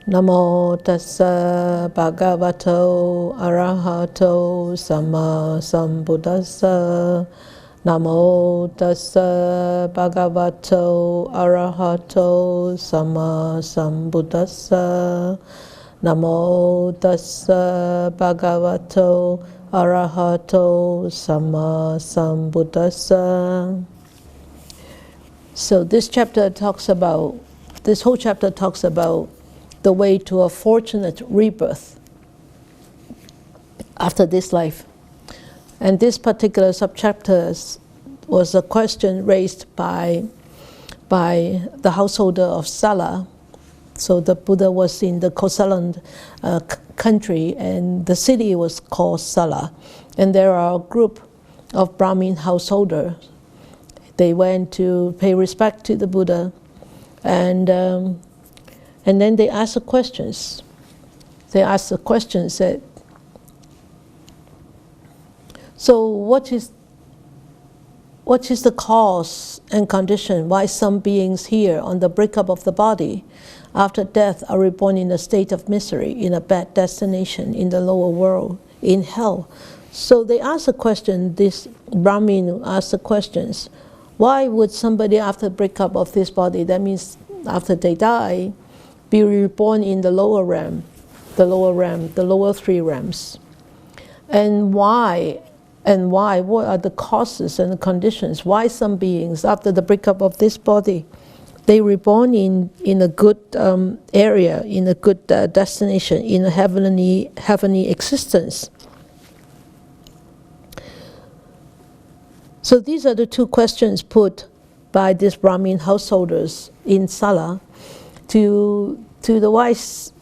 Namo tassa bhagavato arahato samma sambuddhassa. Namo tassa bhagavato arahato samma sambuddhassa. Namo tassa bhagavato arahato samma sambuddhassa. So this whole chapter talks about the way to a fortunate rebirth after this life. And this particular subchapter was a question raised by the householder of Sala. So the Buddha was in the Kosalan country, and the city was called Sala. And there are a group of Brahmin householders. They went to pay respect to the Buddha, and then they asked the questions. They asked the questions that, so what is the cause and condition why some beings here on the breakup of the body after death are reborn in a state of misery, in a bad destination, in the lower world, in hell? So they asked the question, this Brahmin asked the questions, why would somebody after breakup of this body, that means after they die, be reborn in the lower realm, the lower three realms? And why? What are the causes and the conditions? Why some beings, after the breakup of this body, they reborn in a good area, in a good destination, in a heavenly existence? So these are the two questions put by these Brahmin householders in Sala to the wise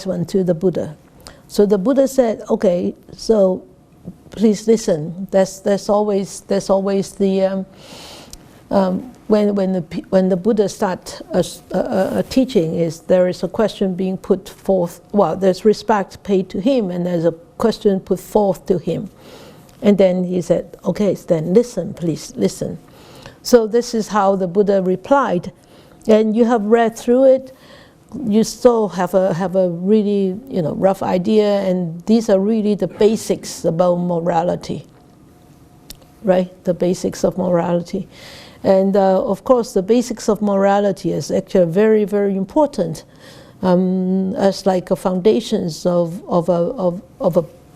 one, to the Buddha. So the Buddha said, okay, so please listen. There's always the when the Buddha starts a teaching, there is a question being put forth. Well, there's respect paid to him, and there's a question put forth to him. And then he said, okay, then listen, please listen. So this is how the Buddha replied, and you have read through it. You still have a really rough idea, and these are really the basics about morality, right? The basics of morality, and of course the basics of morality is actually very, very important as like a foundations of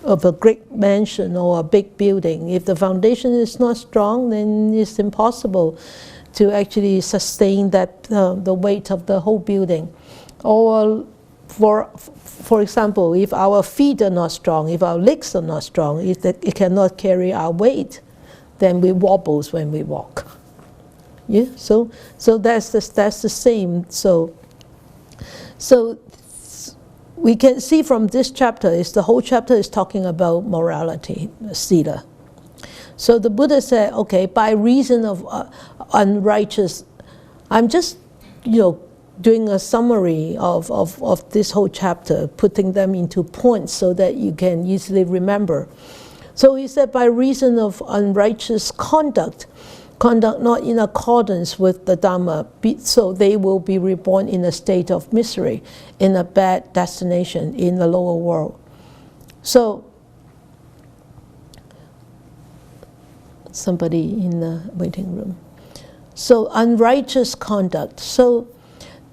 a great mansion or a big building. If the foundation is not strong, then it's impossible to actually sustain that the weight of the whole building. Or for example, if our feet are not strong, if our legs are not strong, if it cannot carry our weight, then we wobbles when we walk. Yeah, so that's the same. So we can see from this chapter the whole chapter is talking about morality, sila. So the Buddha said, okay, by reason of unrighteous, I'm just doing a summary of this whole chapter, putting them into points so that you can easily remember. So he said, by reason of unrighteous conduct not in accordance with the Dhamma, so they will be reborn in a state of misery, in a bad destination, in the lower world. So, somebody in the waiting room. So, unrighteous conduct. So,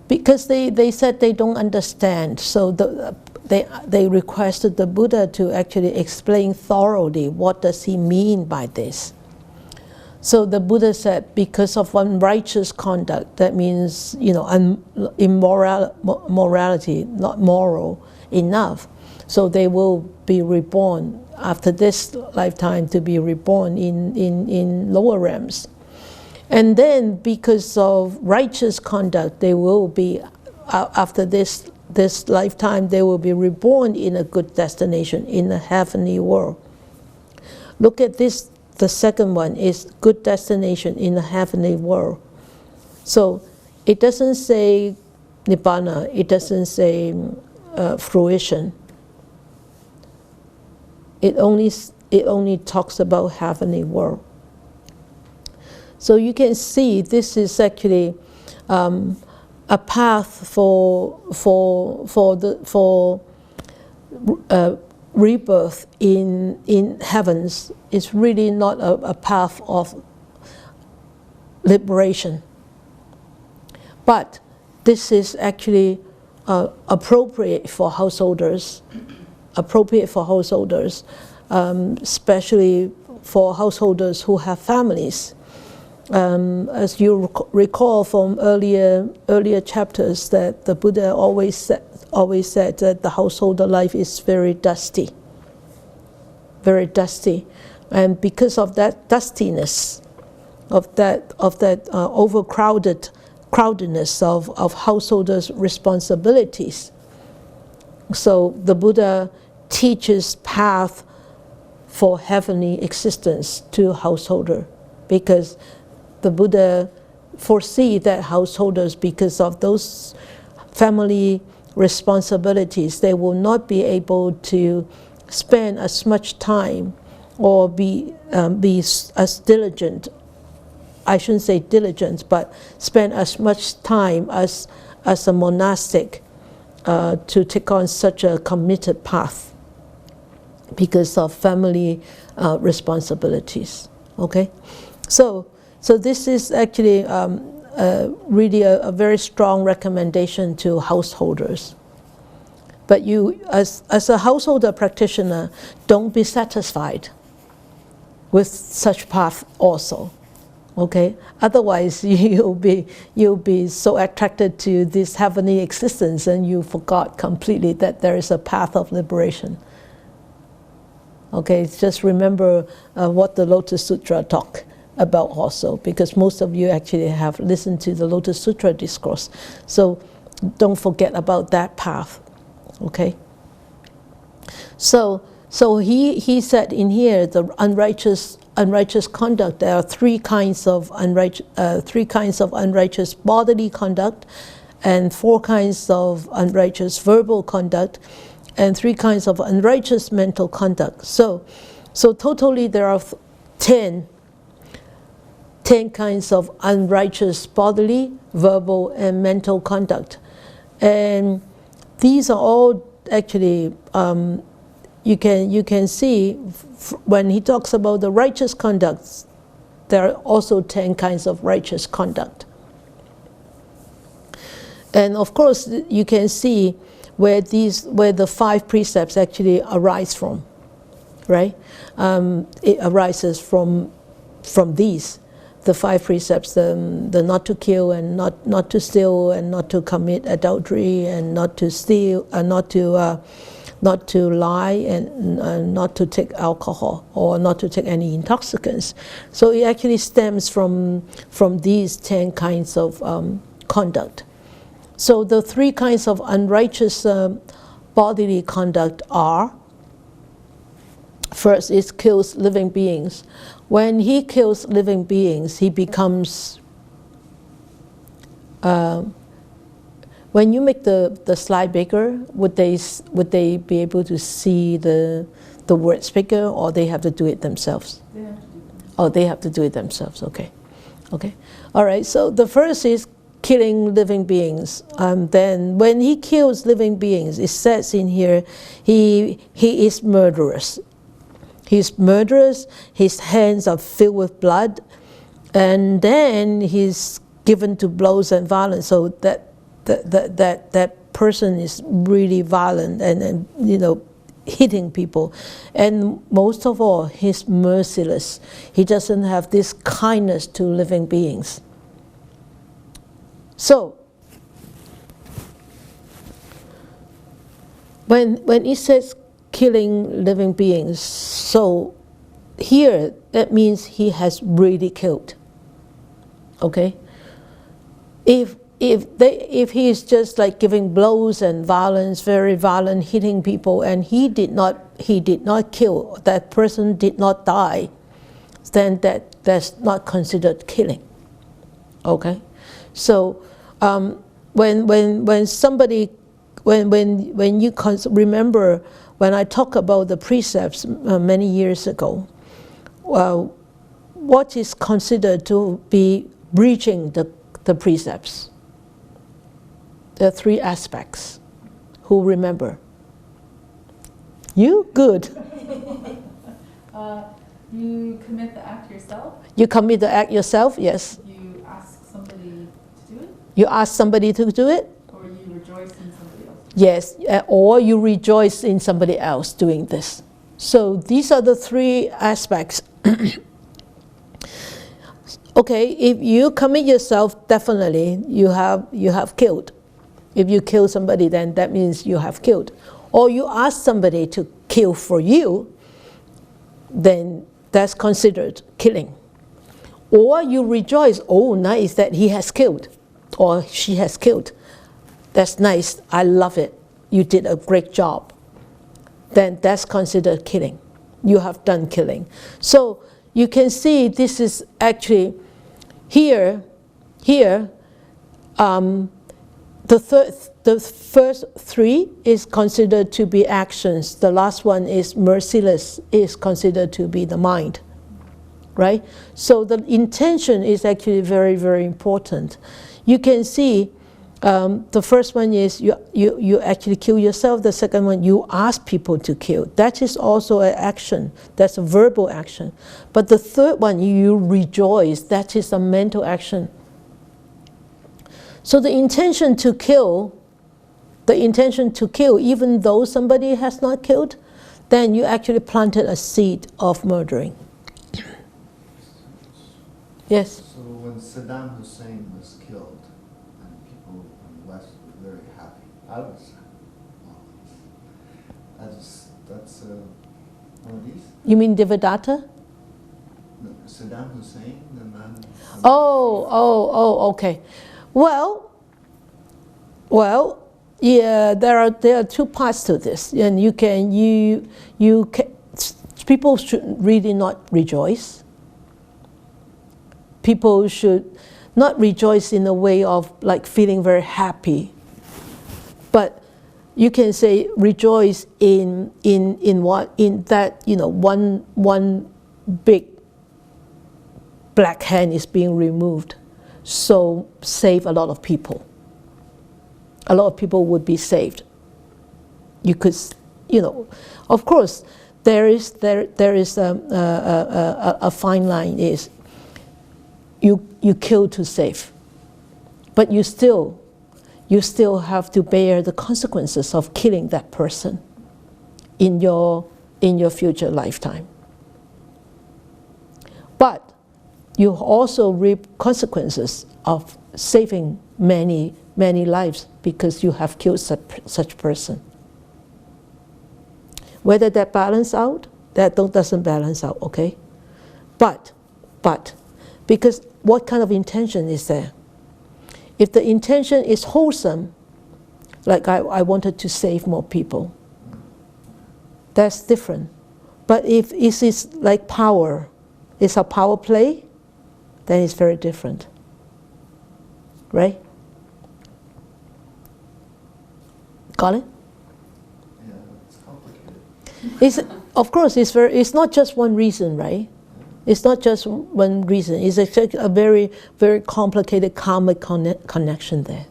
because they said they don't understand, so they requested the Buddha to actually explain thoroughly what does he mean by this. So the Buddha said, because of unrighteous conduct, that means immorality, not moral enough. So they will be reborn after this lifetime, to be reborn in lower realms. And then because of righteous conduct, they will be, after this lifetime, they will be reborn in a good destination, in a heavenly world. Look at this. The second one is good destination in the heavenly world. So it doesn't say nibbana, it doesn't say fruition. It only talks about heavenly world. So you can see this is actually a path for rebirth in heavens is really not a path of liberation. But this is actually appropriate for householders, especially for householders who have families. As you recall from earlier chapters, that the Buddha always said that the householder life is very dusty, and because of that dustiness, of that crowdedness of householders' responsibilities. So the Buddha teaches path for heavenly existence to householder, because the Buddha foresee that householders, because of those family responsibilities, they will not be able to spend as much time or be as diligent. I shouldn't say diligent, but spend as much time as a monastic to take on such a committed path because of family responsibilities. Okay, so this is actually really a very strong recommendation to householders. But you, as a householder practitioner, don't be satisfied with such path also. Okay, otherwise you'll be so attracted to this heavenly existence, and you forgot completely that there is a path of liberation. Okay, just remember what the Lotus Sutra talk about also, because most of you actually have listened to the Lotus Sutra discourse. So don't forget about that path. Okay. So he said in here, the unrighteous conduct. There are three kinds of unrighteous bodily conduct, and 4 kinds of unrighteous verbal conduct, and 3 kinds of unrighteous mental conduct. So totally there are 10 kinds of unrighteous bodily, verbal, and mental conduct, and these are all actually. You can see when he talks about the righteous conducts, there are also 10 kinds of righteous conduct. And of course, you can see where the 5 precepts actually arise from, right? It arises from these, the 5 precepts: the not to kill, and not to steal, and not to commit adultery, and not to steal, and not to lie, and not to take alcohol, or not to take any intoxicants. So it actually stems from these 10 kinds of conduct. So the 3 kinds of unrighteous bodily conduct are: first, it kills living beings. When he kills living beings, he becomes. When you make the slide bigger, would they be able to see the words bigger, or they have to do it themselves? They have to do it. Oh, they have to do it themselves. Okay. All right. So the first is killing living beings. Then when he kills living beings, it says in here, he is murderous. He's murderous. His hands are filled with blood, and then he's given to blows and violence. So that person is really violent and hitting people. And most of all, he's merciless. He doesn't have this kindness to living beings. So when it says killing living beings, so here that means he has really killed. Okay? If he is just like giving blows and violence, very violent, hitting people, and he did not kill, that person did not die, then that's not considered killing. Okay, so when somebody you remember when I talked about the precepts many years ago, what is considered to be breaching the precepts? There are three aspects. Who remember? You? Good. You commit the act yourself. You commit the act yourself, yes. You ask somebody to do it. You ask somebody to do it. Or you rejoice in somebody else. Yes, or you rejoice in somebody else doing this. So these are the three aspects. Okay, if you commit yourself, definitely you have killed. If you kill somebody, then that means you have killed. Or you ask somebody to kill for you, then that's considered killing. Or you rejoice, oh, nice that he has killed, or she has killed. That's nice, I love it. You did a great job. Then that's considered killing. You have done killing. So you can see this is actually here. The first three is considered to be actions. The last one is merciless, is considered to be the mind, right? So the intention is actually very, very important. You can see the first one is you actually kill yourself. The second one, you ask people to kill. That is also an action. That's a verbal action. But the third one, you rejoice. That is a mental action. So the intention to kill, even though somebody has not killed, then you actually planted a seed of murdering. Yes? So when Saddam Hussein was killed, and people in the West were very happy, I was that's one of these? You mean Devadatta? No, Saddam Hussein, the man... Okay. Well, yeah, there are two parts to this, and people should really not rejoice. People should not rejoice in a way of like feeling very happy, but you can say rejoice in what, in that, you know, one big black hand is being removed. So save a lot of people. A lot of people would be saved. You could, you know, of course, there is a fine line. Is you kill to save, but you still have to bear the consequences of killing that person in your future lifetime. But you also reap consequences of saving many lives because you have killed such person. Whether that balance out, that doesn't balance out, okay? But, because what kind of intention is there? If the intention is wholesome, like I wanted to save more people, that's different. But if it is like power, it's a power play, then it's very different, right? Got it? Yeah, it's complicated. Of course, it's not just one reason, right? It's not just one reason. It's a very, very complicated karmic connection there.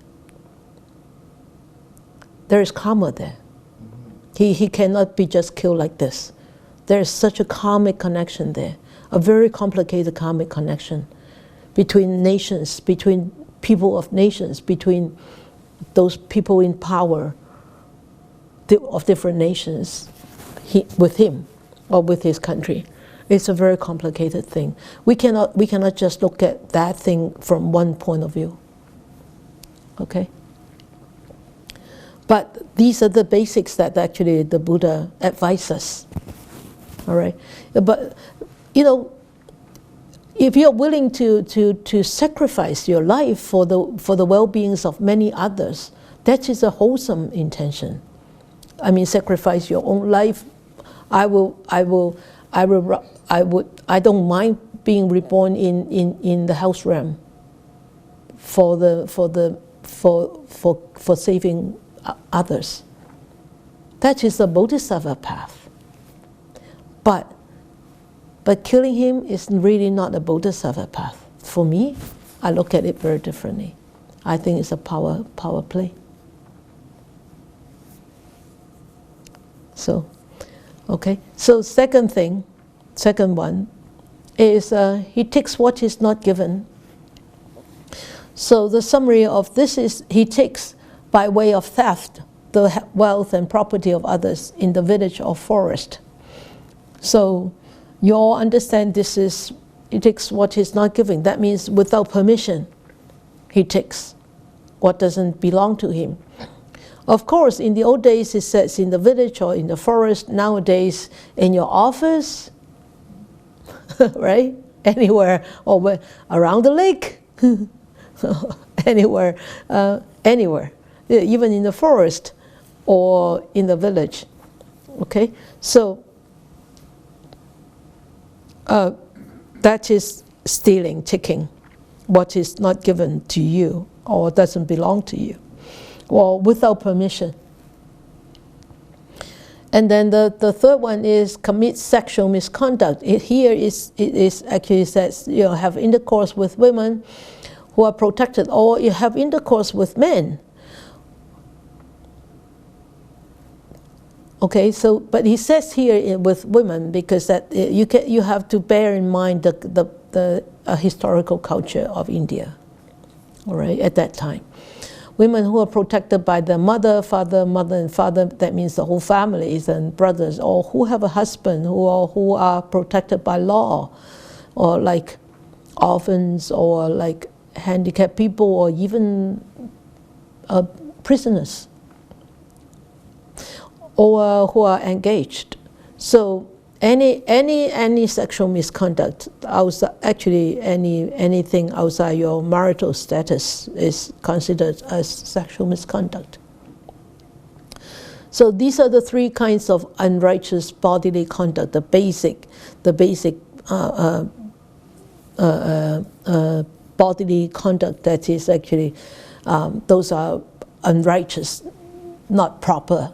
There is karma there. Mm-hmm. He cannot be just killed like this. There is such a karmic connection there, a very complicated karmic connection between nations, between people of nations, between those people in power of different nations with him or with his country. It's a very complicated thing. We cannot just look at that thing from one point of view. Okay? But these are the basics that actually the Buddha advises. All right? But, you know, if you're willing to sacrifice your life for the well-beings of many others, that is a wholesome intention. I mean, sacrifice your own life. I don't mind being reborn in the house realm for saving others. That is the bodhisattva path. But killing him is really not a bodhisattva path. For me, I look at it very differently. I think it's a power play. So, okay. So second one is he takes what is not given. So the summary of this is he takes by way of theft the wealth and property of others in the village or forest. So you all understand this is, he takes what is not given. That means without permission, he takes what doesn't belong to him. Of course, in the old days it says in the village or in the forest. Nowadays, in your office, right? Anywhere, or around the lake. Anywhere, anywhere, even in the forest or in the village. Okay, so that is stealing, taking what is not given to you or doesn't belong to you, or without permission. And then the third one is commit sexual misconduct. It actually says, you know, have intercourse with women who are protected, or you have intercourse with men. Okay, so but he says here with women because that you have to bear in mind the historical culture of India. All right, at that time, women who are protected by their mother and father, that means the whole families and brothers, or who have a husband, who are protected by law, or like orphans, or like handicapped people, or even prisoners, or who are engaged. So any sexual misconduct outside, actually anything outside your marital status is considered as sexual misconduct. So these are the three kinds of unrighteous bodily conduct. The basic bodily conduct that is actually, those are unrighteous, not proper.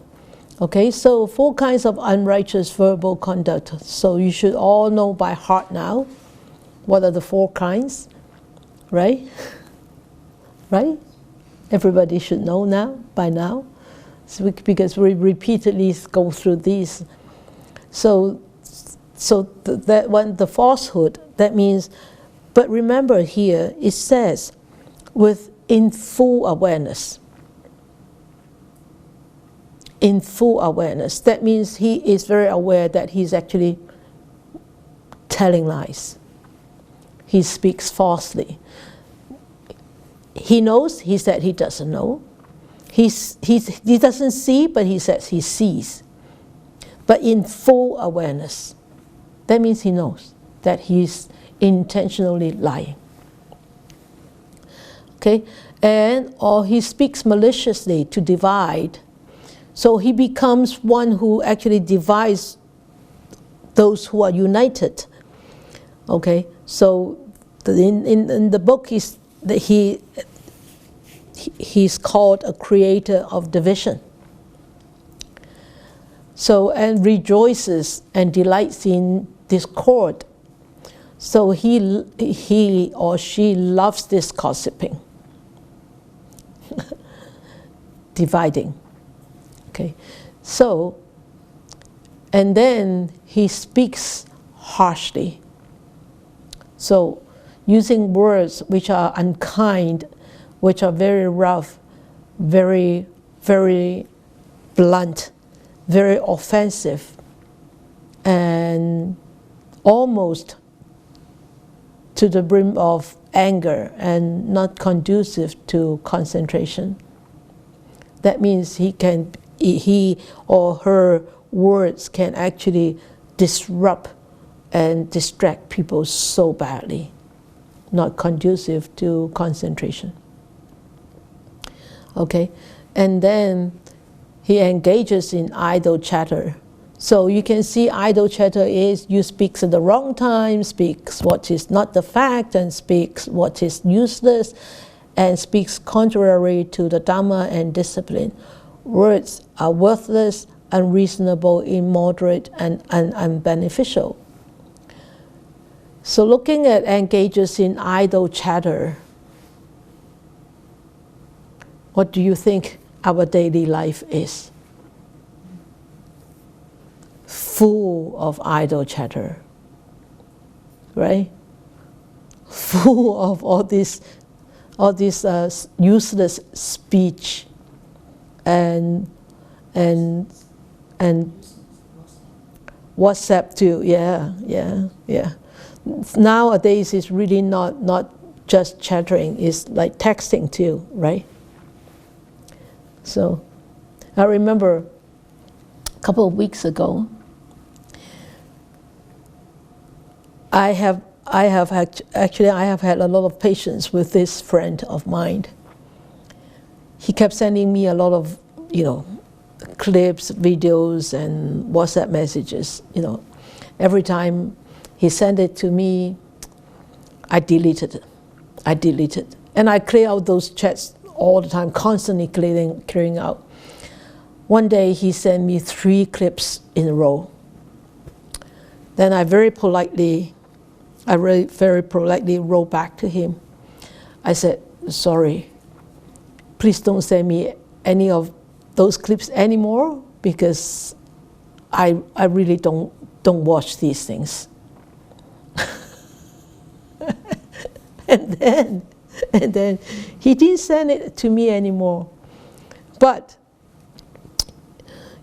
Okay, so 4 kinds of unrighteous verbal conduct. So you should all know by heart now what are the 4 kinds, right? Right? Everybody should know now, by now, because we repeatedly go through these. So that one, the falsehood, that means, but remember here, it says, in full awareness. In full awareness. That means he is very aware that he's actually telling lies. He speaks falsely. He knows, he said he doesn't know. He doesn't see, but he says he sees. But in full awareness. That means he knows that he's intentionally lying. Okay? Or he speaks maliciously to divide. So he becomes one who actually divides those who are united. Okay, so in the book he's called a creator of division. So, and rejoices and delights in discord. So he or she loves this gossiping, dividing. Okay, so, and then he speaks harshly. So, using words which are unkind, which are very rough, very, very blunt, very offensive, and almost to the brim of anger and not conducive to concentration. That means he or her words can actually disrupt and distract people so badly, not conducive to concentration. Okay, and then he engages in idle chatter. So you can see idle chatter is you speak at the wrong time, speaks what is not the fact, and speaks what is useless, and speaks contrary to the Dhamma and discipline. Words are worthless, unreasonable, immoderate, and unbeneficial. So looking at engages in idle chatter, what do you think our daily life is? full of idle chatter, right? Full of all this useless speech and WhatsApp too. Yeah. Nowadays it's really not just chattering, it's like texting too, right? So I remember a couple of weeks ago, I have had a lot of patience with this friend of mine. He kept sending me a lot of, clips, videos, and WhatsApp messages. Every time he sent it to me, I deleted it. And I clear out those chats all the time, constantly clearing out. One day he sent me 3 clips in a row. Then I very politely wrote back to him. I said, sorry, please don't send me any of those clips anymore, because I really don't watch these things. and then he didn't send it to me anymore. But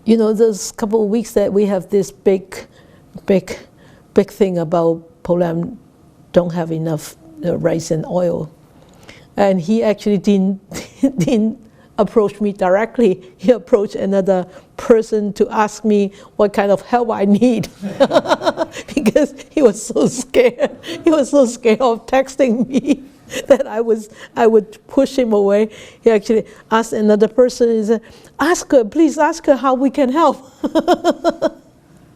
those couple of weeks that we have this big thing about Polam don't have enough rice and oil, and he actually didn't approach me directly. He approached another person to ask me what kind of help I need, because he was so scared. He was so scared of texting me that I would push him away. He actually asked another person, he said, please ask her how we can help.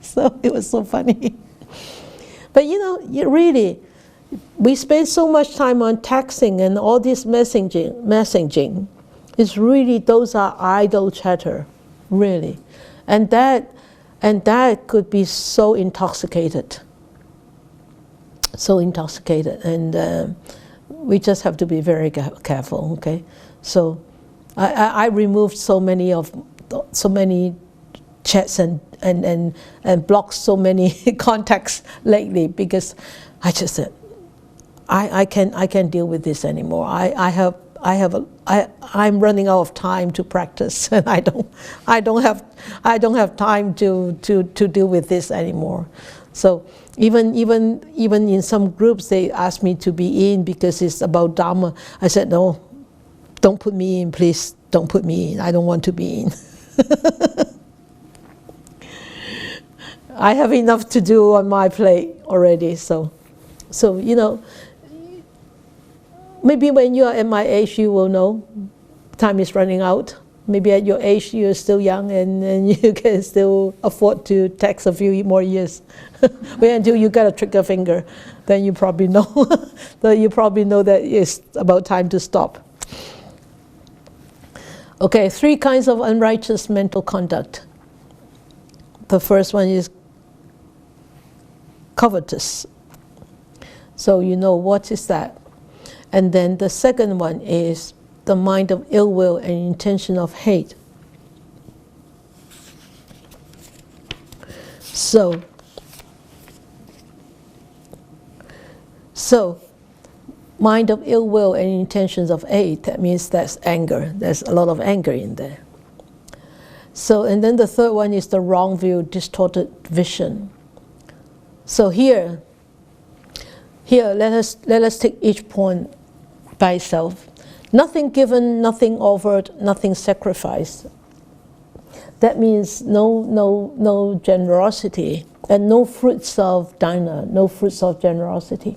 So it was so funny. But really, we spend so much time on texting and all this messaging. It's really, those are idle chatter, really. And that could be so intoxicated. And we just have to be very careful, okay? So I removed so many chats and blocked so many contacts lately, because I just said, I can't deal with this anymore. I'm running out of time to practice, and I don't have time to deal with this anymore. So even in some groups, they ask me to be in because it's about Dhamma. I said, no, don't put me in, please. Don't put me in. I don't want to be in. I have enough to do on my plate already. So maybe when you are at my age, you will know time is running out. Maybe at your age, you're still young and you can still afford to tax a few more years. Wait until you get a trigger finger, then you probably know. Then you probably know that it's about time to stop. Okay, 3 kinds of unrighteous mental conduct. The first one is covetous. So what is that? And then the second one is the mind of ill will and intention of hate. So mind of ill will and intentions of hate, that means that's anger. There's a lot of anger in there. So, and then the third one is the wrong view, distorted vision. So here let us take each point by itself. Nothing given, nothing offered, nothing sacrificed. That means no generosity, and no fruits of dana, no fruits of generosity.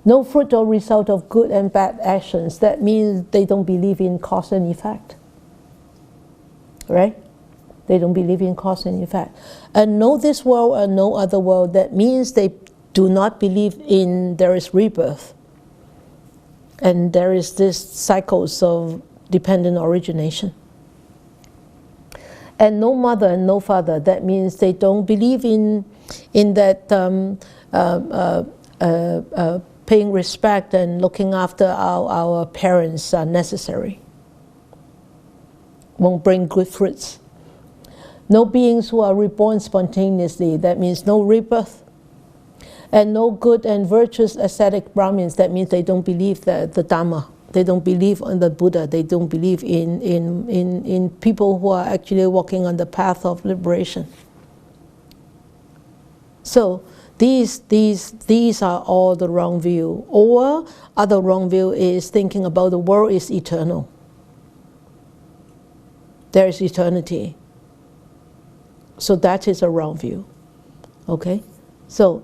No fruit or result of good and bad actions. That means they don't believe in cause and effect. Right? They don't believe in cause and effect. And no this world and no other world. That means they do not believe in there is rebirth. And there is this cycles of dependent origination. And no mother and no father. That means they don't believe in that paying respect and looking after our parents are necessary. Won't bring good fruits. No beings who are reborn spontaneously, that means no rebirth. And no good and virtuous ascetic Brahmins, that means they don't believe the Dhamma. They don't believe in the Buddha. They don't believe in people who are actually walking on the path of liberation. So these are all the wrong view. Or other wrong view is thinking about the world is eternal. There is eternity. So that is a wrong view. Okay? So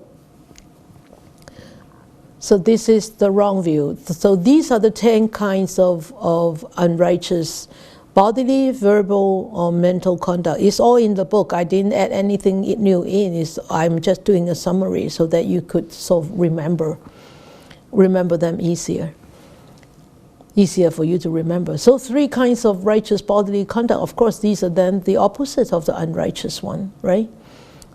this is the wrong view. So these are the 10 kinds of unrighteous bodily, verbal, or mental conduct. It's all in the book. I didn't add anything new in. I'm just doing a summary so that you could sort of remember them easier for you to remember. So 3 kinds of righteous bodily conduct. Of course, these are then the opposite of the unrighteous one, right?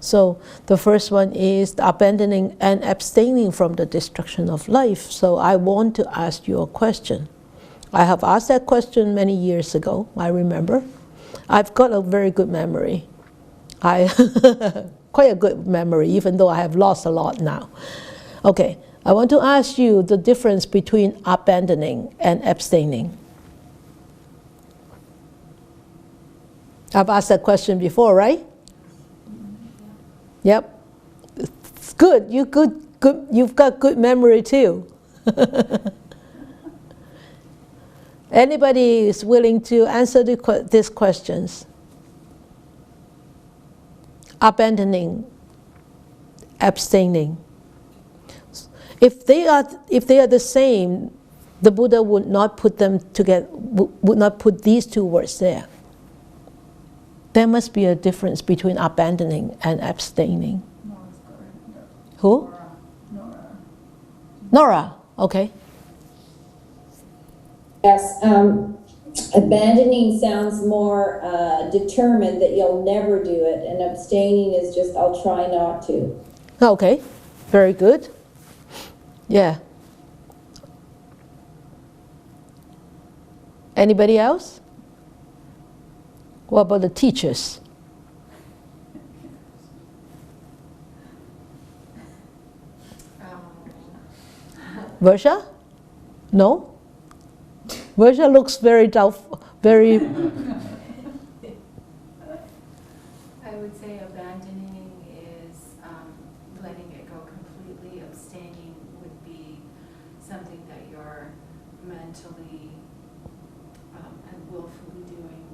So the first one is abandoning and abstaining from the destruction of life. So I want to ask you a question. I have asked that question many years ago, I remember. I've got a very good memory. Quite a good memory, even though I have lost a lot now. Okay, I want to ask you the difference between abandoning and abstaining. I've asked that question before, right? Yep. It's good. You've got good memory too. Anybody is willing to answer these questions? Abandoning, abstaining. If they are the same, the Buddha would not put them together. Would not put these 2 words there. There must be a difference between abandoning and abstaining. Who? Nora. Okay. Yes, abandoning sounds more determined that you'll never do it, and abstaining is just, I'll try not to. Okay, very good. Yeah. Anybody else? What about the teachers? Versha? No? Versha looks very doubtful, very... I would say abandoning is letting it go completely. Abstaining would be something that you're mentally and willfully doing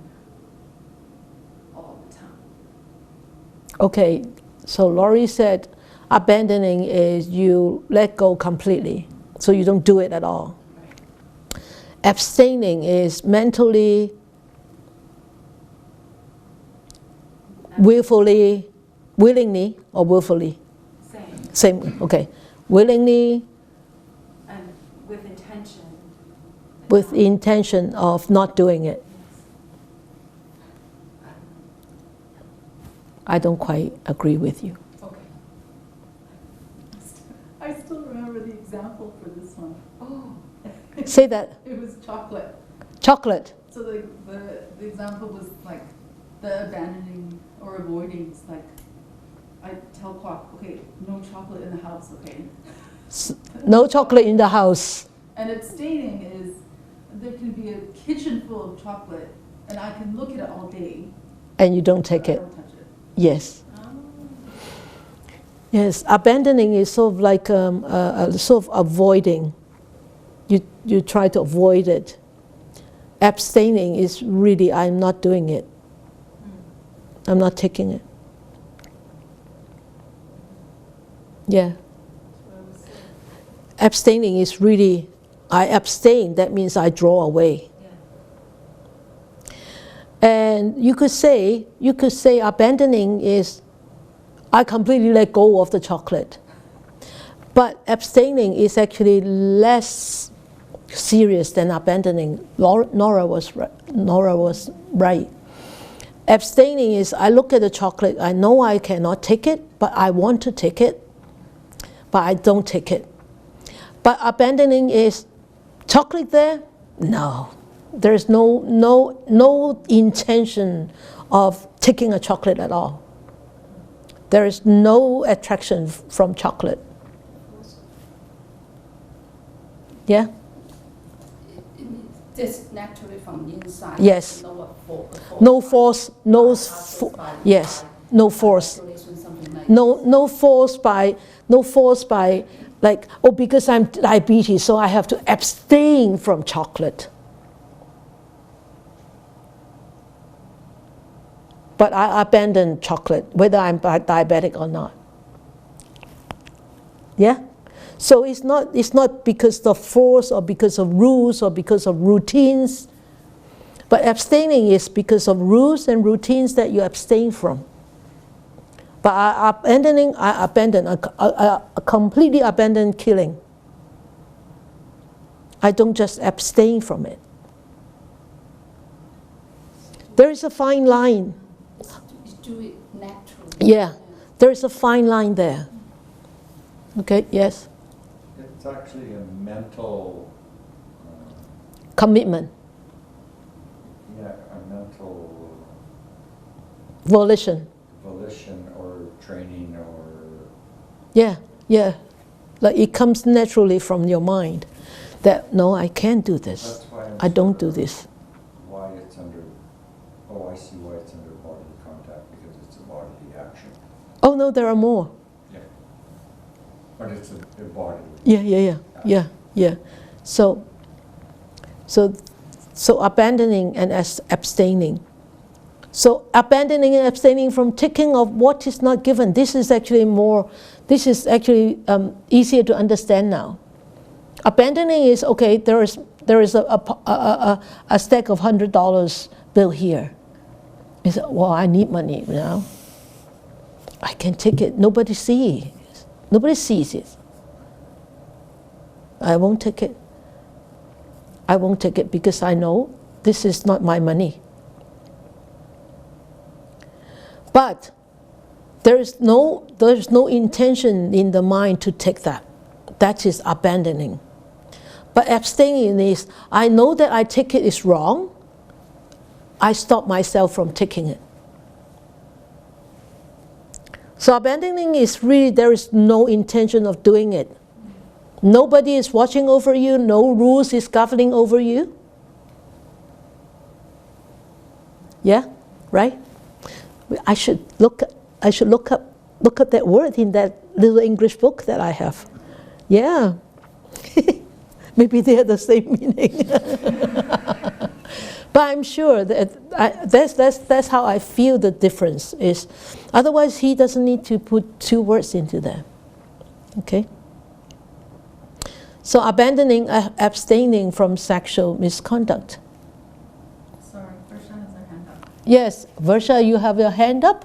all the time. Okay, so Laurie said abandoning is you let go completely, so you don't do it at all. Abstaining is mentally, willfully, willingly or willfully? Same, okay. Willingly. And with intention. With intention of not doing it. I don't quite agree with you. Okay. I still remember the example for this one. Oh. Say that. It was chocolate. Chocolate. So the example was like the abandoning or avoiding. It's like I tell Kwok, okay, no chocolate in the house, okay? No chocolate in the house. And abstaining is there can be a kitchen full of chocolate and I can look at it all day. And you don't take it. I don't touch it. Yes. Yes, abandoning is sort of like sort of avoiding. You try to avoid it. Abstaining is really, I'm not doing it. I'm not taking it. Yeah. Abstaining is really, I abstain, that means I draw away. And you could say abandoning is I completely let go of the chocolate. But abstaining is actually less serious than abandoning. Nora was right. Abstaining is I look at the chocolate, I know I cannot take it, but I want to take it, but I don't take it. But abandoning is chocolate there? No, There's no intention of taking a chocolate at all. There is no attraction from chocolate. Yeah? Just naturally from inside. Yes. No force, yes, no force. No force by like, oh, because I'm diabetes, so I have to abstain from chocolate. But I abandon chocolate, whether I'm diabetic or not. Yeah? So it's not because of force or because of rules or because of routines. But abstaining is because of rules and routines that you abstain from. But I completely abandon killing. I don't just abstain from it. There is a fine line. Do it naturally. Yeah, there is a fine line there. Okay, yes? It's actually a mental... commitment. Yeah, a mental... Volition or training or... Yeah. Like it comes naturally from your mind that, no, I can't do this. That's why I don't do this. Why it's under... Oh, I see why it's under bodily contact, because it's a bodily action. Oh, no, there are more. Yeah. But it's a bodily. Yeah. So abandoning and abstaining. So abandoning and abstaining from taking of what is not given. This is actually easier to understand now. Abandoning is, okay, there is a stack of $100 bill here. You say, well, I need money now. I can take it. Nobody sees it. I won't take it. I won't take it because I know this is not my money. But there is no intention in the mind to take that. That is abandoning. But abstaining is, I know that I take it is wrong. I stop myself from taking it. So abandoning is really, there is no intention of doing it. Nobody is watching over you. No rules is governing over you. Yeah, right? I should look up that word in that little English book that I have. Yeah. Maybe they have the same meaning. But I'm sure that that's how I feel the difference is. Otherwise, he doesn't need to put two words into there. Okay? So abandoning, abstaining from sexual misconduct. Sorry, Versha has her hand up. Yes, Versha, you have your hand up?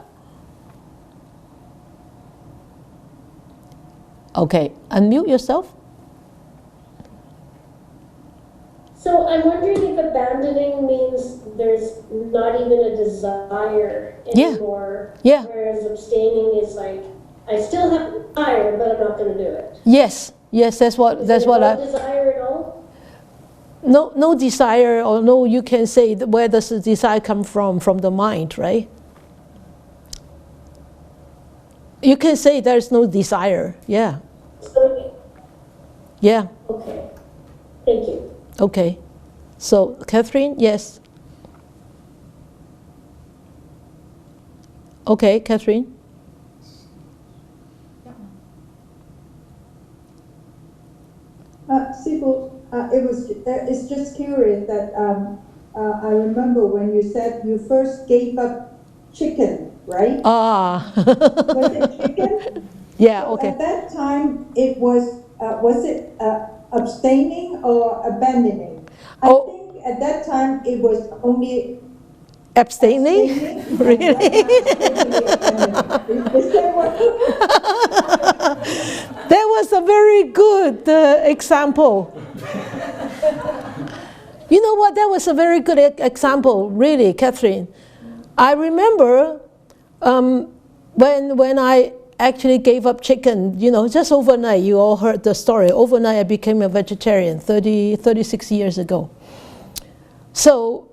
Okay, unmute yourself. So I'm wondering if abandoning means there's not even a desire anymore. Yeah. Whereas abstaining is like, I still have a desire, but I'm not going to do it. Yes, that's what no desire at all? No desire, or no, you can say where does the desire come from the mind, right? You can say there's no desire, yeah. Yeah. Okay, thank you. Okay, so Catherine, yes. Okay, Catherine. It's just curious that I remember when you said you first gave up chicken, right? Was it chicken? Yeah, so okay. At that time, it was it abstaining or abandoning? I think at that time it was only abstaining? Really? That was a very good example. You know what? That was a very good example, really, Catherine. I remember when I actually gave up chicken, just overnight. You all heard the story. Overnight, I became a vegetarian 36 years ago. So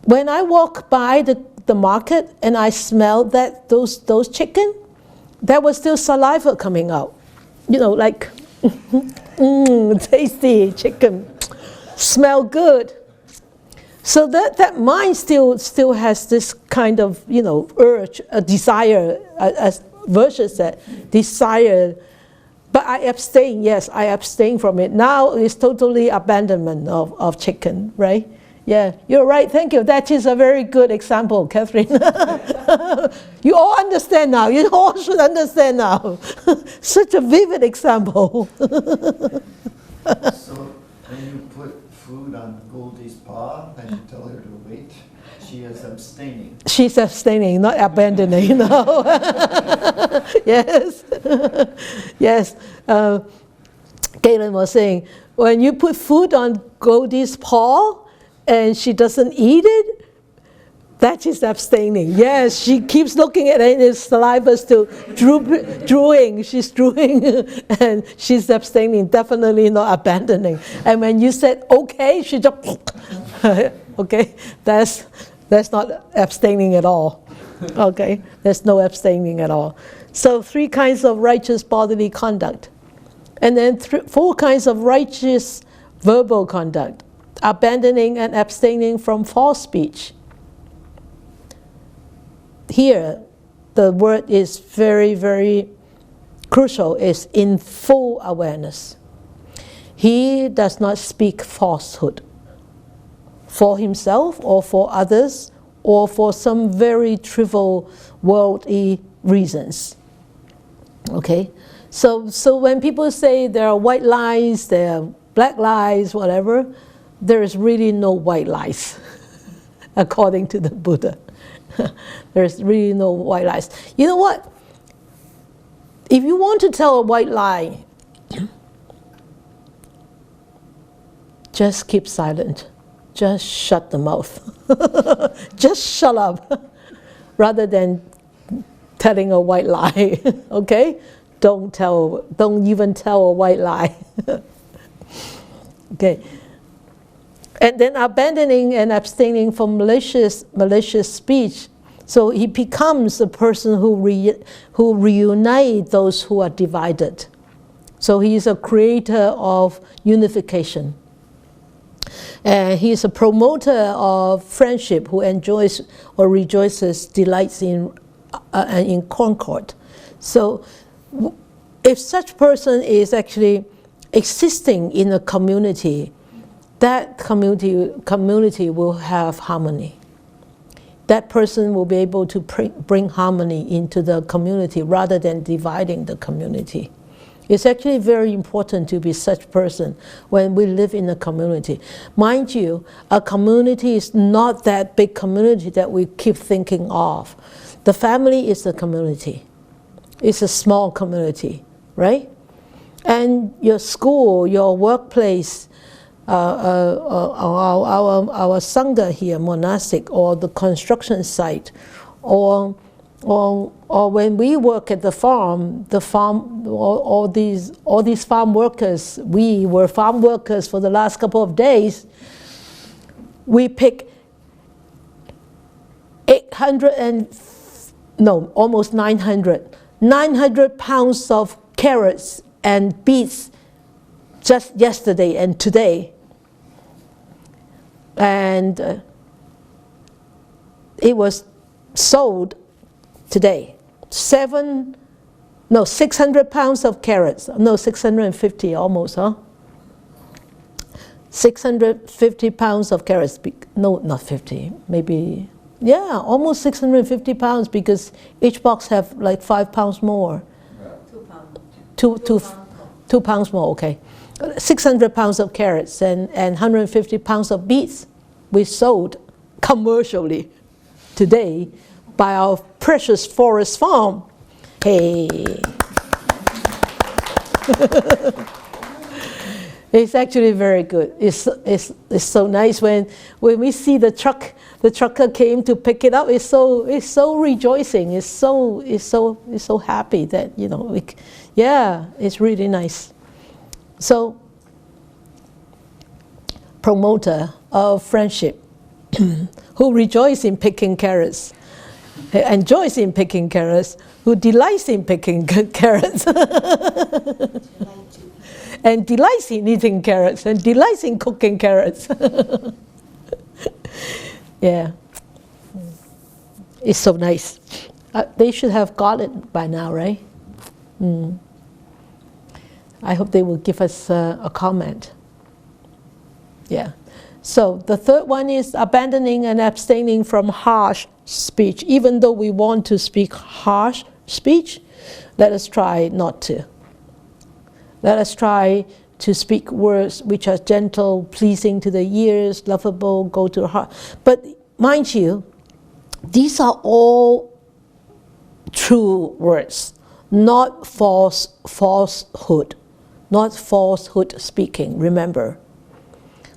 when I walk by the market and I smell those chicken, there was still saliva coming out. You know, like, tasty chicken, smell good. So that mind still has this kind of, you know, urge, a desire, as Virgil said, desire. But I abstain, yes, I abstain from it. Now it's totally abandonment of chicken, right? Yeah, you're right, thank you. That is a very good example, Catherine. You all understand now, you all should understand now. Such a vivid example. So when you put food on Goldie's paw and you tell her to wait, she is abstaining. She's abstaining, not abandoning, no. Yes, yes. Galen was saying, when you put food on Goldie's paw and she doesn't eat it, that is abstaining. Yes, she keeps looking at it and his saliva is still drooling. She's drooling and she's abstaining, definitely not abandoning. And when you said, okay, she just, okay, that's not abstaining at all. Okay, there's no abstaining at all. So 3 kinds of righteous bodily conduct. And then 4 kinds of righteous verbal conduct. Abandoning and abstaining from false speech. Here, the word is very, very crucial, is in full awareness. He does not speak falsehood for himself or for others or for some very trivial worldly reasons. Okay? So when people say there are white lies, there are black lies, whatever, there is really no white lies, according to the Buddha. There's really no white lies. You know what? If you want to tell a white lie, just keep silent. Just shut the mouth. Just shut up. Rather than telling a white lie. Okay? Don't even tell a white lie. Okay. And then abandoning and abstaining from malicious speech. So he becomes a person who reunites those who are divided. So he is a creator of unification. And he is a promoter of friendship who enjoys or rejoices, delights in concord. So if such person is actually existing in a community, that community will have harmony. That person will be able to bring harmony into the community rather than dividing the community. It's actually very important to be such person when we live in a community. Mind you, a community is not that big community that we keep thinking of. The family is a community. It's a small community, right? And your school, your workplace, our sangha here, monastic, or the construction site, or when we work at the farm, all these farm workers, we were farm workers for the last couple of days. We pick 900 pounds of carrots and beets just yesterday and today. And it was sold today. 600 pounds of carrots. No, 650 almost, huh? 650 pounds of carrots. No, not 50, maybe, yeah, almost 650 pounds because each box have like 5 pounds more. 2 pounds. 2 pounds more, okay. 600 pounds of carrots and 150 pounds of beets we sold commercially today by our precious forest farm. Hey. It's actually very good. It's so nice when we see the trucker came to pick it up. It's so rejoicing. It's so happy that, you know, it's really nice. So promoter of friendship, who rejoices in picking carrots, enjoys in picking carrots, who delights in picking carrots, and delights in eating carrots, and delights in cooking carrots. Yeah, it's so nice. They should have got it by now, right? I hope they will give us a comment. Yeah. So the third one is abandoning and abstaining from harsh speech. Even though we want to speak harsh speech, let us try not to. Let us try to speak words which are gentle, pleasing to the ears, lovable, go to the heart. But mind you, these are all true words, not falsehood, not falsehood speaking, remember.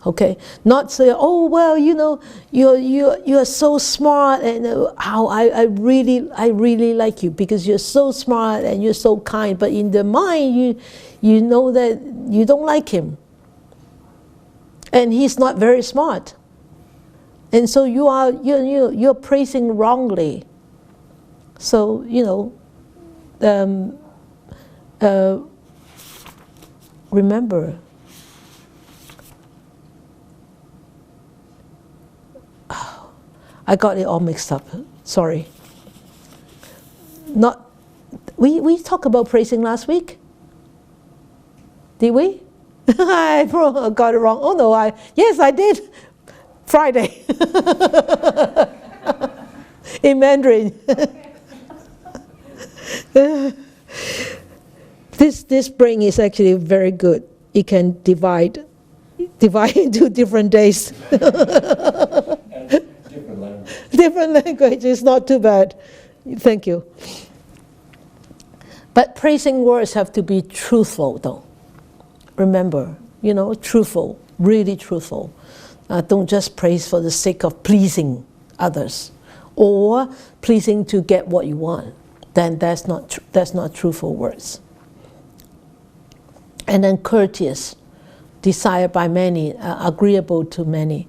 Okay, not say, oh well, you know, you are so smart, and how I really like you because you're so smart and you're so kind. But in the mind, you know that you don't like him, and he's not very smart, and so you're praising wrongly. So remember. I got it all mixed up. Sorry. We talked about praising last week. Did we? I got it wrong. Oh no, yes I did. Friday. In Mandarin. This brain is actually very good. It can divide into different days. Different language is not too bad. Thank you. But praising words have to be truthful, though. Remember, truthful, really truthful. Don't just praise for the sake of pleasing others or pleasing to get what you want. Then that's not truthful words. And then courteous, desired by many, agreeable to many.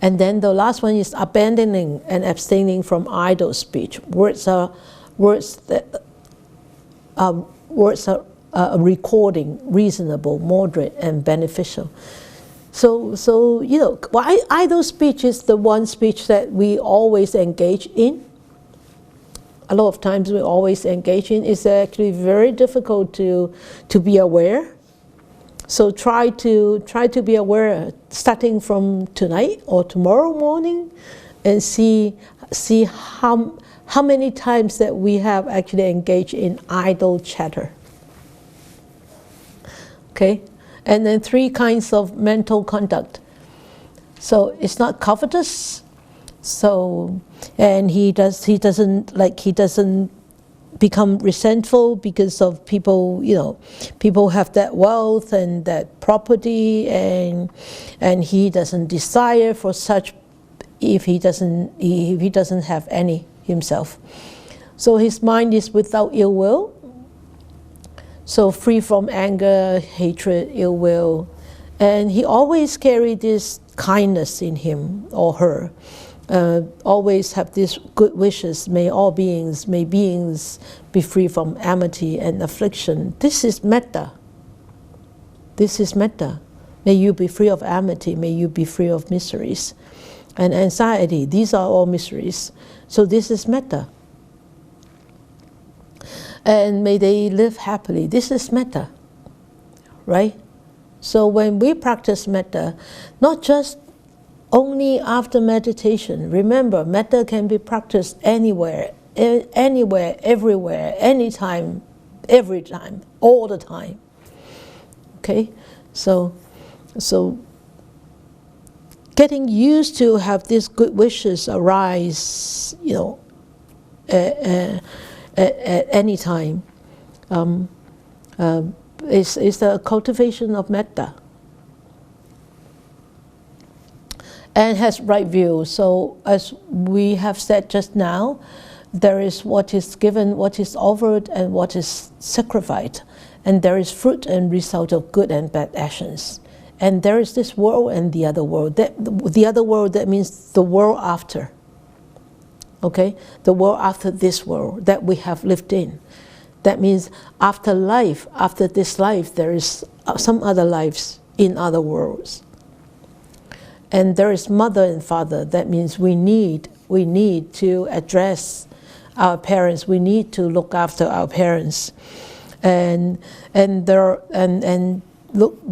And then the last one is abandoning and abstaining from idle speech. Words are recording, reasonable, moderate, and beneficial. So idle speech is the one speech that we always engage in. A lot of times we always engage in. It's actually very difficult to be aware. So try to be aware, starting from tonight or tomorrow morning, and see how many times that we have actually engaged in idle chatter. Okay, and then 3 kinds of mental conduct. So it's not covetous. So and he doesn't become resentful because of people have that wealth and that property, and he doesn't desire for such if he doesn't have any himself. So his mind is without ill will, so free from anger, hatred, ill will, and he always carry this kindness in him or her. Always have these good wishes. May beings be free from amity and affliction. This is metta. This is metta. May you be free of amity. May you be free of miseries and anxiety. These are all miseries. So this is metta. And may they live happily. This is metta, right? So when we practice metta, not just only after meditation. Remember, metta can be practiced anywhere, everywhere, anytime, every time, all the time. Okay, so getting used to have these good wishes arise, at any time, is the cultivation of metta. And has right view. So as we have said just now, there is what is given, what is offered, and what is sacrificed. And there is fruit and result of good and bad actions. And there is this world and the other world. The other world, that means the world after. Okay? The world after this world that we have lived in. That means after life, after this life, there is some other lives in other worlds. And there is mother and father. That means we need to address our parents. We need to look after our parents. And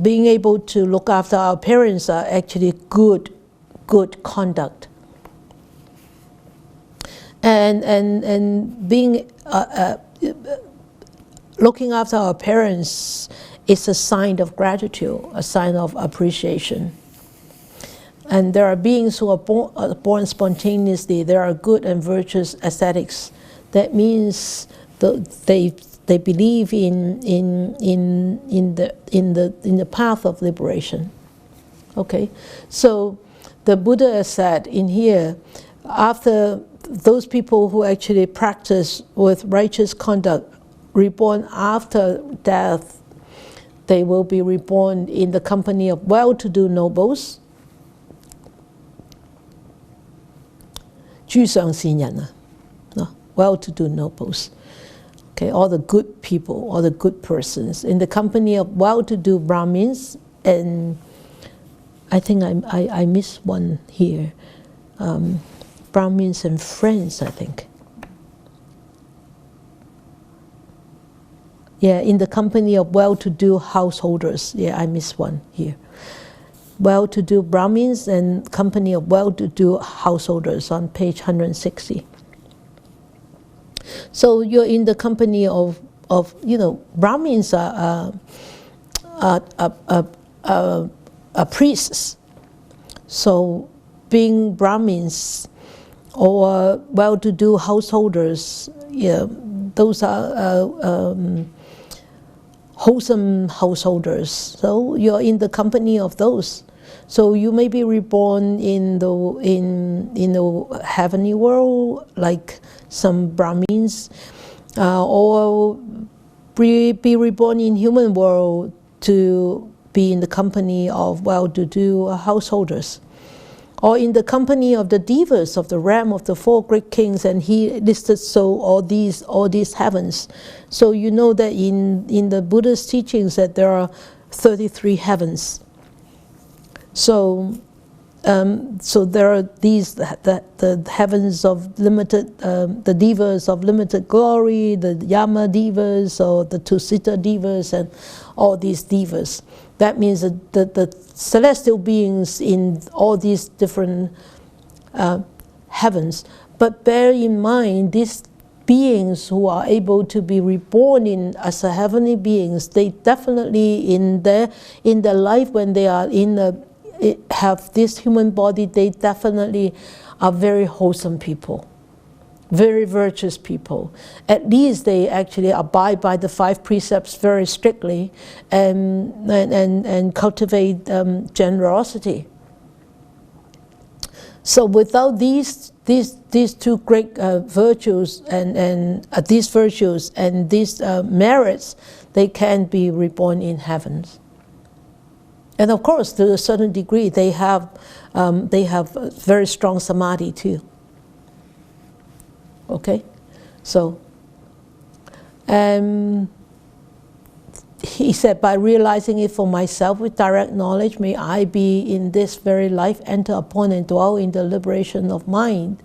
being able to look after our parents are actually good conduct. And being looking after our parents is a sign of gratitude, a sign of appreciation. And there are beings who are born spontaneously. There are good and virtuous ascetics. That means they believe in the path of liberation. Okay, so the Buddha has said in here, after those people who actually practice with righteous conduct, reborn after death, they will be reborn in the company of well-to-do nobles. 居上善人, well-to-do nobles. Okay, all the good people, all the good persons, in the company of well-to-do Brahmins, and I think I missed one here. Brahmins and friends, I think. Yeah, in the company of well-to-do householders. Yeah, I missed one here. Well-to-do Brahmins and company of well-to-do householders on page 160. So you're in the company of Brahmins are priests. So being Brahmins or well-to-do householders, yeah, those are wholesome householders. So you're in the company of those. So you may be reborn in the heavenly world, like some Brahmins, or be reborn in human world to be in the company of well-to-do householders, or in the company of the devas of the realm of the four great kings, and he listed so all these heavens. So you know that in the Buddha's teachings that there are 33 heavens. So there are the heavens of limited, the devas of limited glory, the Yama devas or the Tusita devas, and all these devas. That means that the celestial beings in all these different heavens. But bear in mind, these beings who are able to be reborn as a heavenly beings, they definitely in their life when they are have this human body, they definitely are very wholesome people, very virtuous people. At least they actually abide by the 5 precepts very strictly and cultivate generosity. So without these 2 great virtues and these virtues and these merits, they can't be reborn in heavens. And of course, to a certain degree, they have very strong samadhi too. Okay, so he said, by realizing it for myself with direct knowledge, may I be in this very life enter upon and dwell in the liberation of mind.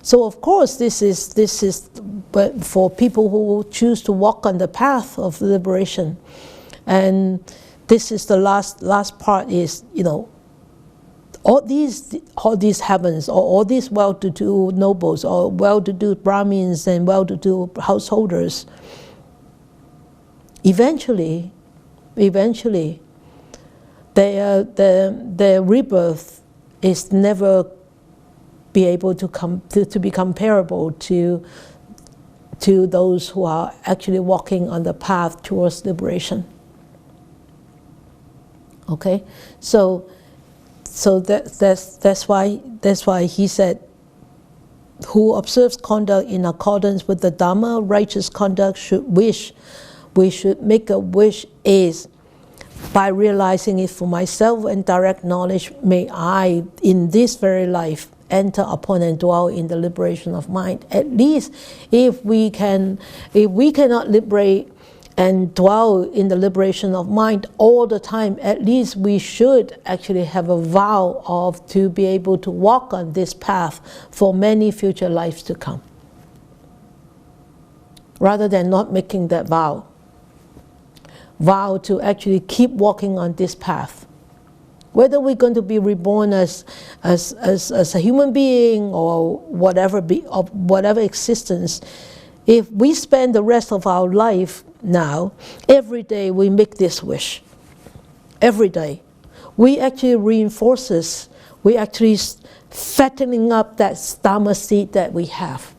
So of course, this is but for people who choose to walk on the path of liberation, and this is the last part is, all these heavens, or all these well-to-do nobles, or well-to-do Brahmins and well-to-do householders, eventually, their rebirth is never be able to be comparable to those who are actually walking on the path towards liberation. Okay, so that's why he said, who observes conduct in accordance with the Dhamma, righteous conduct we should make a wish is, by realizing it for myself and direct knowledge, may I, in this very life, enter upon and dwell in the liberation of mind. At least if we cannot liberate and dwell in the liberation of mind all the time, at least we should actually have a vow of to be able to walk on this path for many future lives to come, rather than not making that vow to actually keep walking on this path. Whether we're going to be reborn as a human being or whatever existence, if we spend the rest of our life now, every day we make this wish. Every day. We actually reinforces, we actually fattening up that Dhamma seed that we have.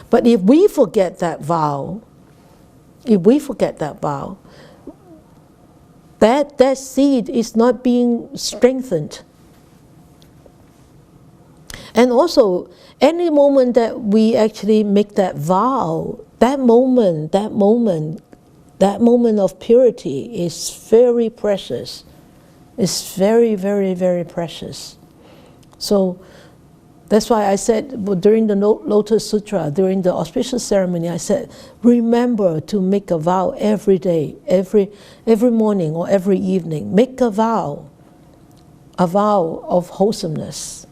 But if we forget that vow, that seed is not being strengthened. And also, any moment that we actually make that vow, that moment of purity is very precious. It's very, very, very precious. So that's why I said during the Lotus Sutra, during the auspicious ceremony, I said, remember to make a vow every day, every morning or every evening. Make a vow of wholesomeness,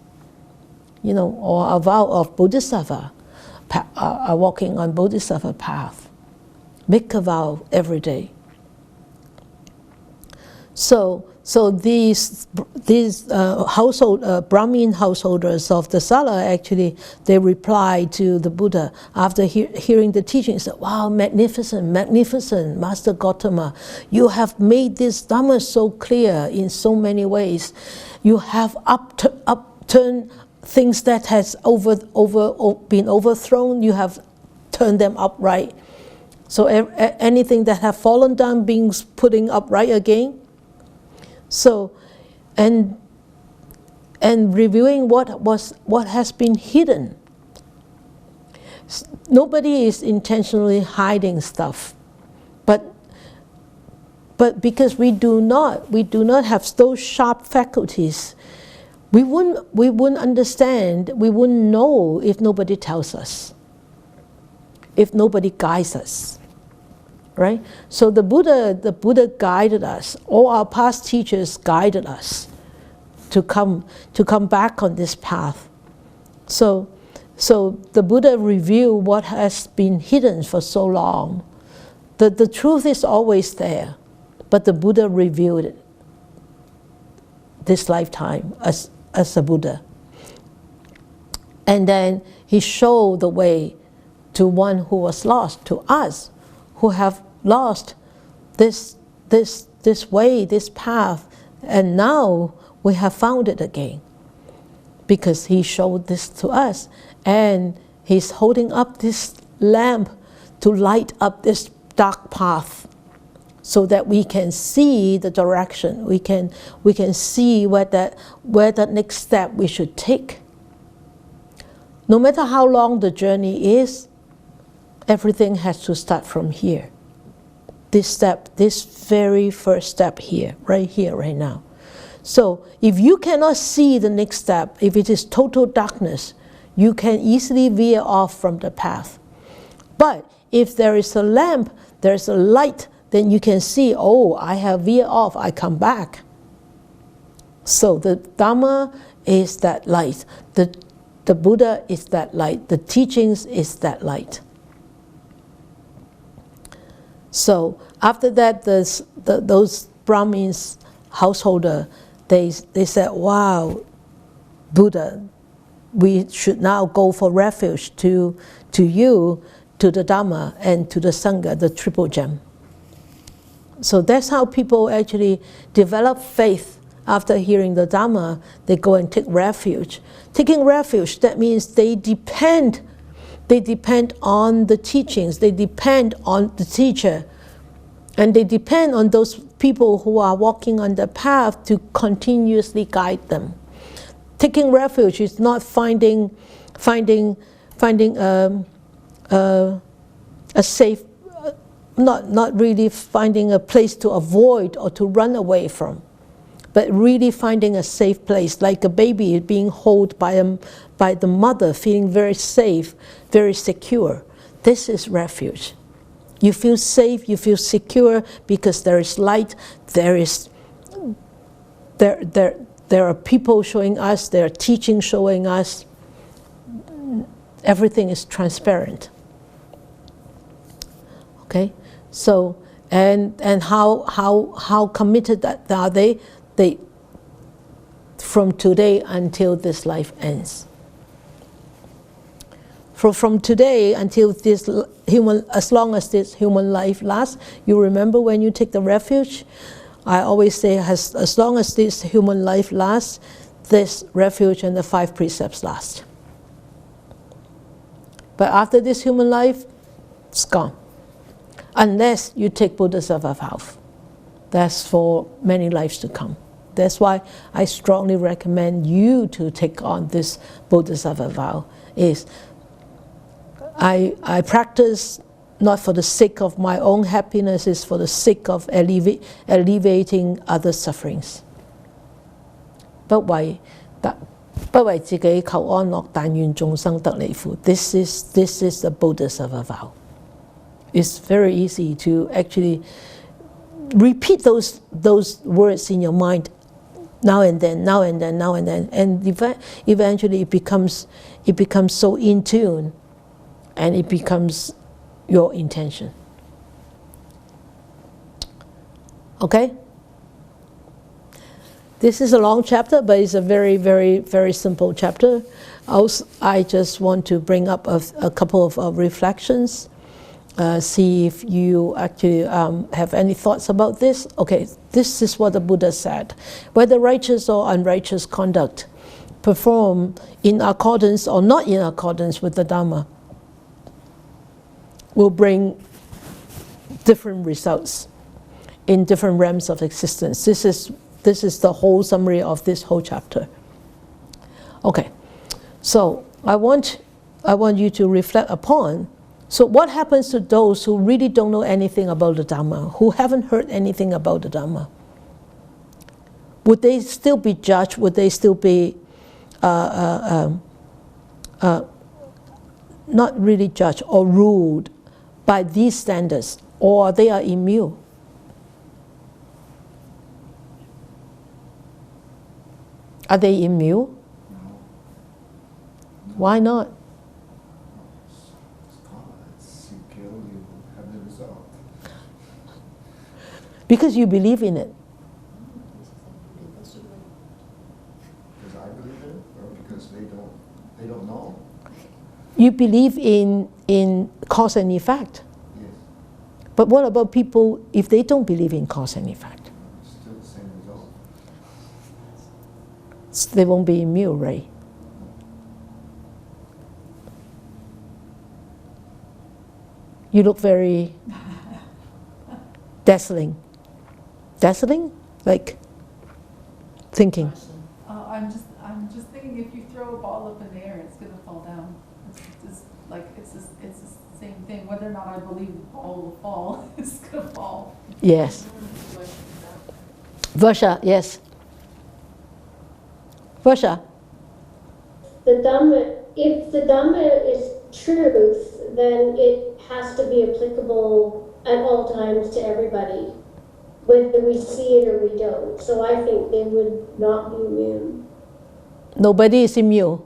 or a vow of Bodhisattva, walking on Bodhisattva path. Make a vow every day. So these Brahmin householders of the Sala, actually, they replied to the Buddha after hearing the teaching. Said, "Wow, magnificent, magnificent, Master Gautama! You have made this Dhamma so clear in so many ways. You have upturned things that has been overthrown. You have turned them upright. So anything that have fallen down, being putting upright again." So, and reviewing what has been hidden. Nobody is intentionally hiding stuff, but because we do not have those sharp faculties, we wouldn't understand, we wouldn't know if nobody tells us, if nobody guides us. Right? So the Buddha guided us. All our past teachers guided us to come back on this path. So the Buddha revealed what has been hidden for so long. The truth is always there, but the Buddha revealed it this lifetime as a Buddha. And then he showed the way to one who was lost, to us who have lost this way, this path, and now we have found it again, because he showed this to us, and he's holding up this lamp to light up this dark path, so that we can see the direction. We can see where the next step we should take. No matter how long the journey is, everything has to start from here. This step, this very first step here, right now. So if you cannot see the next step, if it is total darkness, you can easily veer off from the path. But if there is a lamp, there's a light, then you can see, oh, I have veered off, I come back. So the Dhamma is that light. The Buddha is that light. The teachings is that light. So after that, those Brahmins householder, they said, "Wow, Buddha, we should now go for refuge to you, to the Dhamma, and to the Sangha, the triple gem." So that's how people actually develop faith. After hearing the Dhamma, they go and take refuge. Taking refuge, that means they depend on the teachings, they depend on the teacher, and they depend on those people who are walking on the path to continuously guide them. Taking refuge is not finding a safe, not really finding a place to avoid or to run away from, but really finding a safe place, like a baby being held by the mother, feeling very safe, very secure. This is refuge. You feel safe, you feel secure because there is light, there are people showing us, there are teachings showing us. Everything is transparent. Okay, so and how committed that are they? They from today until this life ends. From today until this human, as long as this human life lasts, you remember when you take the refuge, I always say, as long as this human life lasts, this refuge and the 5 precepts last. But after this human life, it's gone. Unless you take Bodhisattva vow. That's for many lives to come. That's why I strongly recommend you to take on this Bodhisattva vow. I practice not for the sake of my own happiness, it's for the sake of alleviating other sufferings. 不為自己求安樂，但願眾生得離苦. This is the Bodhisattva vow. It's very easy to actually repeat those words in your mind now and then, and eventually it becomes so in tune, and it becomes your intention. Okay? This is a long chapter, but it's a very, very, very simple chapter. Also, I just want to bring up a couple of reflections. See if you actually have any thoughts about this. Okay, this is what the Buddha said. Whether righteous or unrighteous conduct perform in accordance or not in accordance with the Dhamma will bring different results in different realms of existence. This is the whole summary of this whole chapter. Okay, so I want you to reflect upon. So what happens to those who really don't know anything about the Dhamma, who haven't heard anything about the Dhamma? Would they still be judged? Would they still be not really judged or ruled by these standards, or they are immune? Are they immune? Why not? Because you believe in it. Because I believe in it, or because they don't know? You believe in cause and effect. Yes. But what about people if they don't believe in cause and effect? Still the same result. They won't be immune, right? You look very dazzling. Dazzling? Like thinking. I'm just thinking if you throw a ball up in the air, it's gonna fall down. It's the same thing. Whether or not I believe the ball will fall, it's gonna fall. Yes. Varsha, yes. Varsha. If the Dhamma is truth, then it has to be applicable at all times to everybody, whether we see it or we don't. So I think they would not be immune. Nobody is immune.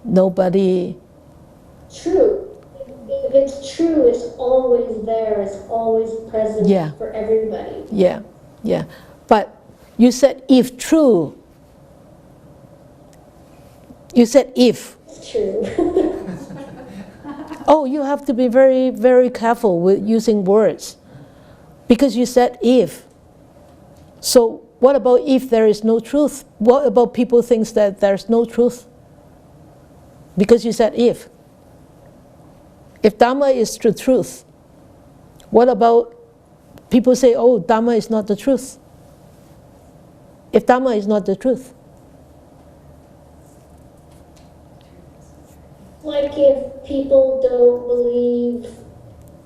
Nobody. True. If it's true, it's always there. It's always present for everybody. Yeah. But you said if true. You said if. It's true. Oh, you have to be very, very careful with using words. Because you said if. So what about if there is no truth? What about people think that there's no truth? Because you said if. If Dhamma is the truth, what about people say, oh, Dhamma is not the truth? If Dhamma is not the truth. Like if people don't believe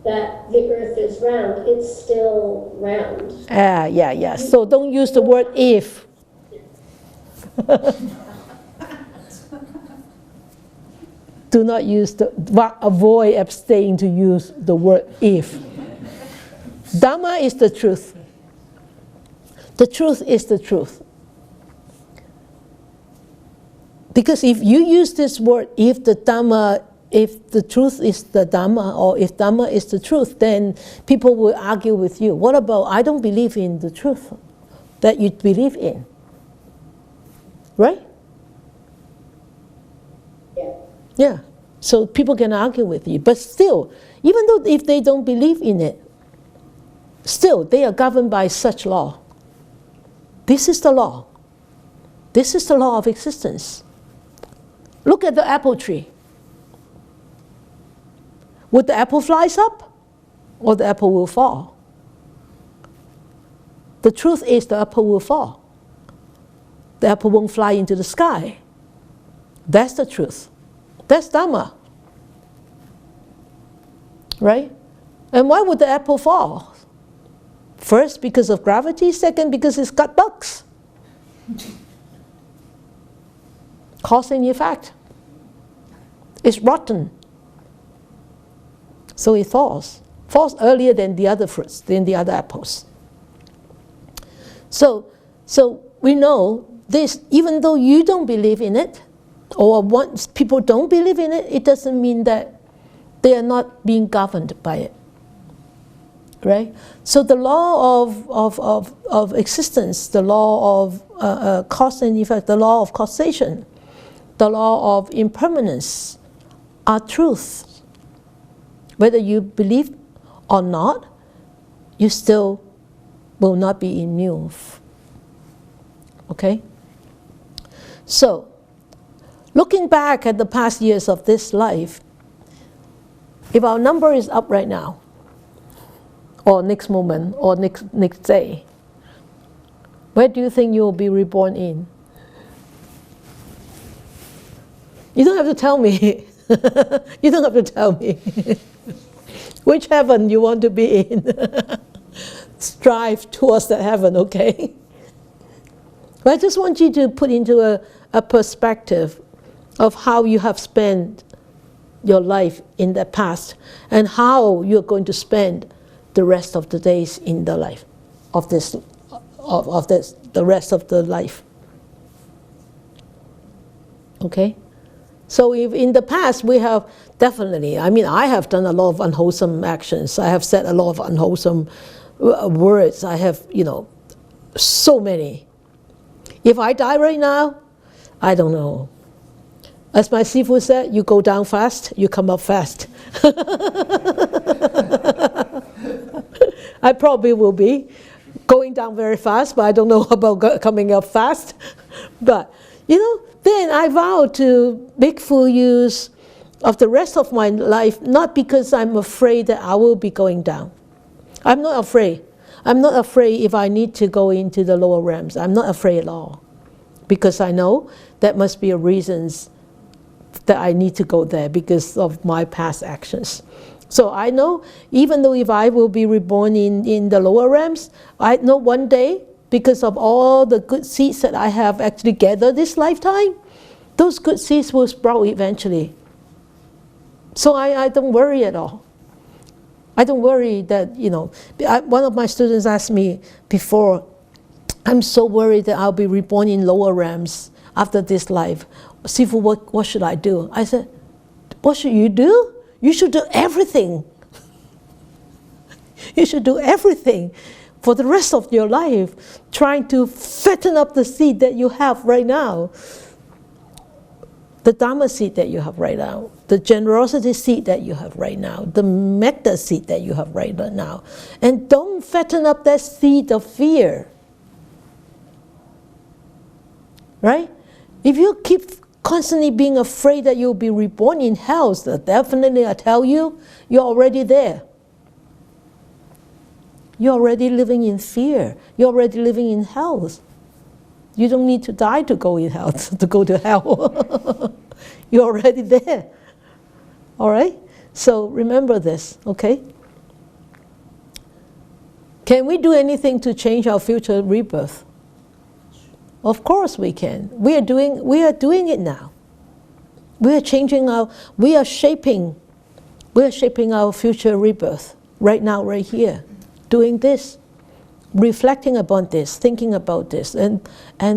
that the earth is round, it's still round. Yeah. So don't use the word if. Do not use avoid abstaining to use the word if. Dhamma is the truth. The truth is the truth. Because if you use this word, if the truth is the Dhamma, or if Dhamma is the truth, then people will argue with you. What about, I don't believe in the truth that you believe in? Right? Yeah. So people can argue with you. But still, even though if they don't believe in it, still they are governed by such law. This is the law. This is the law of existence. Look at the apple tree. Would the apple flies up, or the apple will fall? The truth is the apple will fall. The apple won't fly into the sky. That's the truth. That's Dhamma. Right? And why would the apple fall? First, because of gravity. Second, because it's got bugs. Cause and effect. It's rotten. So it falls. Falls earlier than the other fruits, than the other apples. So we know this, even though you don't believe in it, or once people don't believe in it, it doesn't mean that they are not being governed by it. Right? So the law of existence, the law of cause and effect, the law of causation, the law of impermanence are truths. Whether you believe or not, you still will not be immune. Okay? So, looking back at the past years of this life, if our number is up right now, or next moment, or next day, where do you think you will be reborn in? You don't have to tell me. You don't have to tell me. Which heaven you want to be in. Strive towards that heaven, okay? But I just want you to put into a perspective of how you have spent your life in the past and how you're going to spend the rest of the days in the life of this, the rest of the life. Okay? So if in the past we have definitely, I have done a lot of unwholesome actions. I have said a lot of unwholesome words. I have, so many. If I die right now, I don't know. As my Sifu said, you go down fast, you come up fast. I probably will be going down very fast, but I don't know about coming up fast. But, then I vow to Bhikkhu use of the rest of my life, not because I'm afraid that I will be going down. I'm not afraid. I'm not afraid if I need to go into the lower realms. I'm not afraid at all. Because I know that must be a reasons that I need to go there because of my past actions. So I know, even though if I will be reborn in the lower realms, I know one day, because of all the good seeds that I have actually gathered this lifetime, those good seeds will sprout eventually. So I don't worry at all. I don't worry that, one of my students asked me before, I'm so worried that I'll be reborn in lower realms after this life. Sifu, what should I do? I said, what should you do? You should do everything. You should do everything for the rest of your life, trying to fatten up the seed that you have right now. The Dhamma seed that you have right now, the generosity seed that you have right now, the metta seed that you have right now. And don't fatten up that seed of fear. Right? If you keep constantly being afraid that you'll be reborn in hell, so definitely I tell you, you're already there. You're already living in fear. You're already living in hell. You don't need to die to go in hell, to go to hell. You're already there. All right? So remember this, okay? Can we do anything to change our future rebirth? Of course we can. We are doing it now. We are shaping our future rebirth right now, right here, doing this, reflecting upon this, thinking about this, and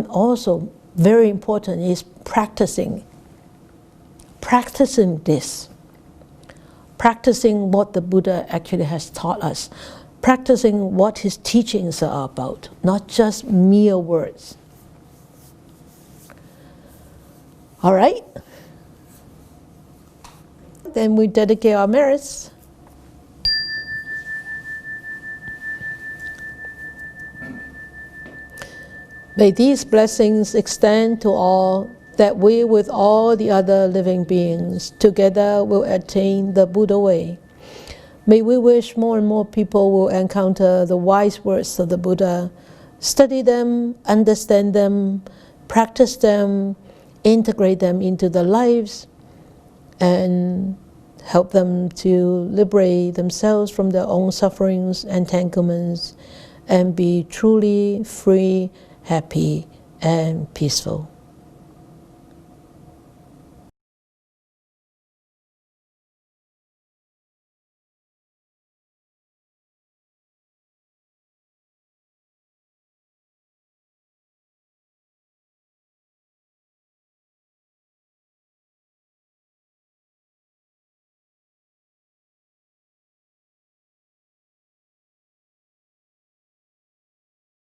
also very important is practicing this, practicing what the Buddha actually has taught us, practicing what his teachings are about, not just mere words. All right? Then we dedicate our merits. May these blessings extend to all, that we with all the other living beings together will attain the Buddha way. May we wish more and more people will encounter the wise words of the Buddha, study them, understand them, practice them, integrate them into their lives, and help them to liberate themselves from their own sufferings, entanglements, and be truly free, happy, and peaceful.